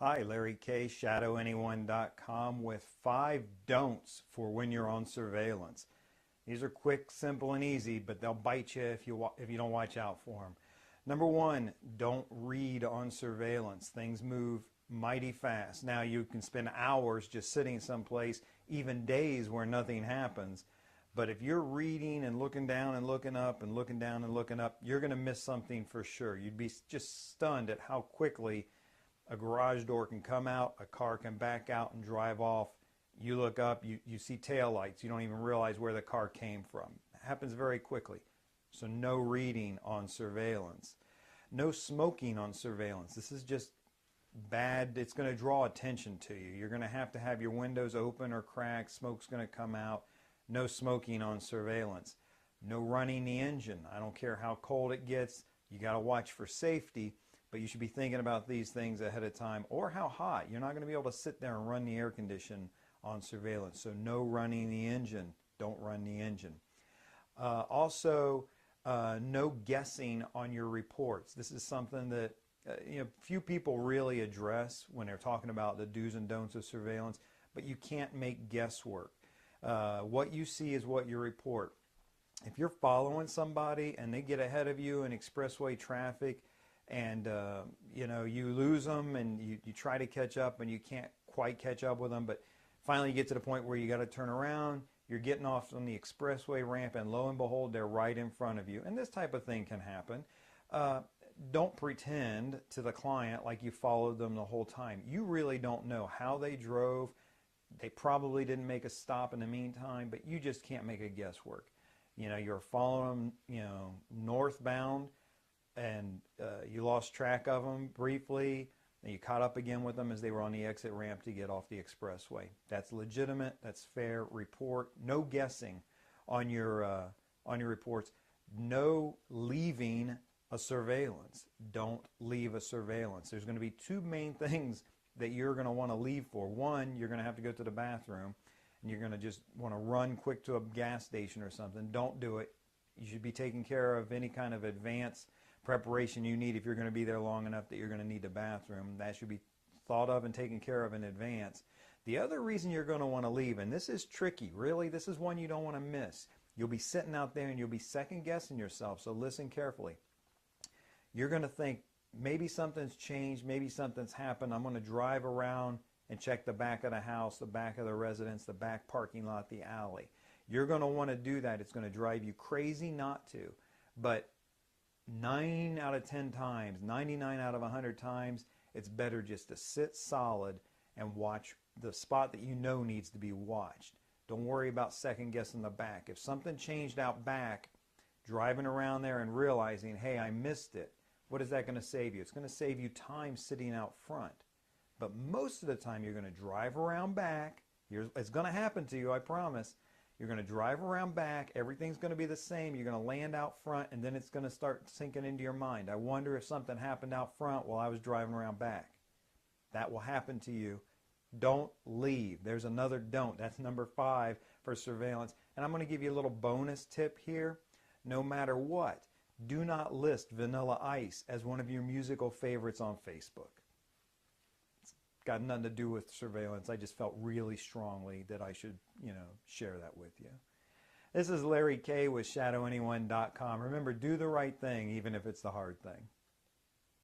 Hi, Larry Kaye, ShadowAnyone.com with 5 don'ts for when you're on surveillance. These are quick, simple, and easy, but they'll bite you if you don't watch out for them. Number 1, don't read on surveillance. Things move mighty fast. Now, you can spend hours just sitting someplace, even days where nothing happens. But if you're reading and looking down and looking up and looking down and looking up, you're going to miss something for sure. You'd be just stunned at how quickly a garage door can come out, a car can back out and drive off. You look up, you see taillights. You don't even realize where the car came from. It happens very quickly. So no reading on surveillance. No smoking on surveillance. This is just bad. It's going to draw attention to you. You're going to have your windows open or cracked. Smoke's going to come out. No smoking on surveillance. No running the engine. I don't care how cold it gets. You got to watch for safety. But you should be thinking about these things ahead of time, or how hot. You're not going to be able to sit there and run the air condition on surveillance. So no running the engine. Don't run the engine. Also, no guessing on your reports. This is something that few people really address when they're talking about the do's and don'ts of surveillance, but you can't make guesswork. What you see is what you report. If you're following somebody and they get ahead of you in expressway traffic, and you lose them and you try to catch up and you can't quite catch up with them, but finally you get to the point where you got to turn around, you're getting off on the expressway ramp, and lo and behold, they're right in front of you. And this type of thing can happen. Don't pretend to the client like you followed them the whole time. You really don't know how they drove. They probably didn't make a stop in the meantime, but you just can't make a guesswork. You're following them, northbound, and you lost track of them briefly, and you caught up again with them as they were on the exit ramp to get off the expressway. That's legitimate. That's fair. Report. No guessing on your reports. No leaving a surveillance. Don't leave a surveillance. There's going to be 2 main things that you're going to want to leave for. One, you're going to have to go to the bathroom, and you're going to just want to run quick to a gas station or something. Don't do it. You should be taking care of any kind of advance preparation you need if you're going to be there long enough that you're going to need the bathroom. That should be thought of and taken care of in advance. The other reason you're going to want to leave, and this is tricky, really, this is one you don't want to miss. You'll be sitting out there and you'll be second guessing yourself, so listen carefully. You're going to think, maybe something's changed, maybe something's happened. I'm going to drive around and check the back of the house, the back of the residence, the back parking lot, the alley. You're going to want to do that. It's going to drive you crazy not to. But 9 out of 10 times, 99 out of 100 times, it's better just to sit solid and watch the spot that you know needs to be watched. Don't worry about second guessing the back. If something changed out back, driving around there and realizing, hey, I missed it, what is that going to save you? It's going to save you time sitting out front. But most of the time you're going to drive around back. It's going to happen to you, I promise. You're going to drive around back, everything's going to be the same, you're going to land out front, and then it's going to start sinking into your mind. I wonder if something happened out front while I was driving around back. That will happen to you. Don't leave. There's another don't. That's number 5 for surveillance. And I'm going to give you a little bonus tip here. No matter what, do not list Vanilla Ice as one of your musical favorites on Facebook. Got nothing to do with surveillance. I just felt really strongly that I should, share that with you. This is Larry Kaye with ShadowAnyone.com. Remember, do the right thing even if it's the hard thing.